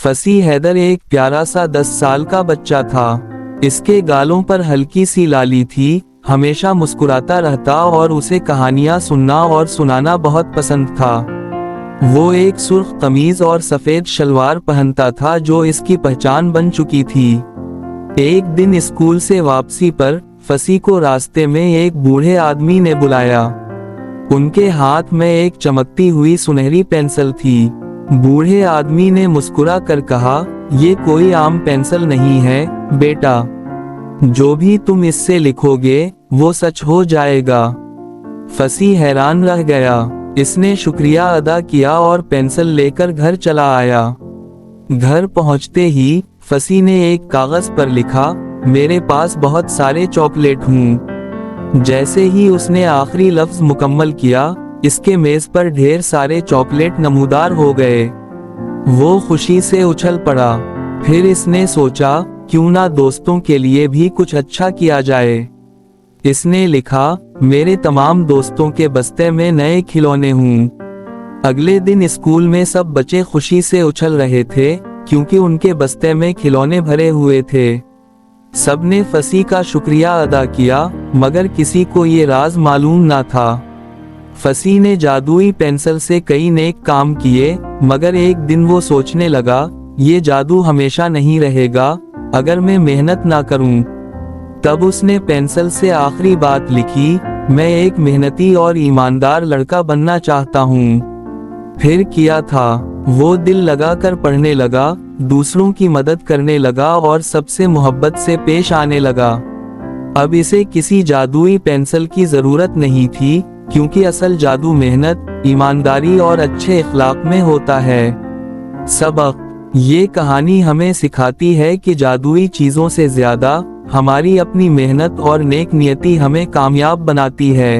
फसी हैदर एक प्यारा सा 10 साल का बच्चा था। इसके गालों पर हल्की सी लाली थी, हमेशा मुस्कुराता रहता और उसे कहानियां सुनना और सुनाना बहुत पसंद था। वो एक सुर्ख कमीज और सफेद शलवार पहनता था जो इसकी पहचान बन चुकी थी। एक दिन स्कूल से वापसी पर फसी को रास्ते में एक बूढ़े आदमी ने बुलाया। उनके हाथ में एक चमकती हुई सुनहरी पेंसिल थी। बूढ़े आदमी ने मुस्कुरा कर कहा, ये कोई आम पेंसिल नहीं है बेटा, जो भी तुम इससे लिखोगे वो सच हो जाएगा। फसी हैरान रह गया। इसने शुक्रिया अदा किया और पेंसिल लेकर घर चला आया। घर पहुंचते ही फसी ने एक कागज पर लिखा, मेरे पास बहुत सारे चॉकलेट हूँ। जैसे ही उसने आखिरी लफ्ज मुकम्मल किया, इसके मेज पर ढेर सारे चॉकलेट नमूदार हो गए। वो खुशी से उछल पड़ा। फिर इसने सोचा, क्यों ना दोस्तों के लिए भी कुछ अच्छा किया जाए। इसने लिखा, मेरे तमाम दोस्तों के बस्ते में नए खिलौने हूँ। अगले दिन स्कूल में सब बच्चे खुशी से उछल रहे थे, क्योंकि उनके बस्ते में खिलौने भरे हुए थे। सबने फसी का शुक्रिया अदा किया, मगर किसी को ये राज मालूम ना था। फसी ने जादुई पेंसिल से कई नेक काम किए, मगर एक दिन वो सोचने लगा, ये जादू हमेशा नहीं रहेगा अगर मैं मेहनत ना करूं। तब उसने पेंसिल से आखिरी बात लिखी, मैं एक मेहनती और ईमानदार लड़का बनना चाहता हूँ। फिर किया था, वो दिल लगाकर पढ़ने लगा, दूसरों की मदद करने लगा और सबसे मोहब्बत से पेश आने लगा। अब इसे किसी जादुई पेंसिल की जरूरत नहीं थी, क्योंकि असल जादू मेहनत, ईमानदारी और अच्छे इखलाक में होता है। सबक: ये कहानी हमें सिखाती है कि जादुई चीजों से ज्यादा हमारी अपनी मेहनत और नेक नियति हमें कामयाब बनाती है।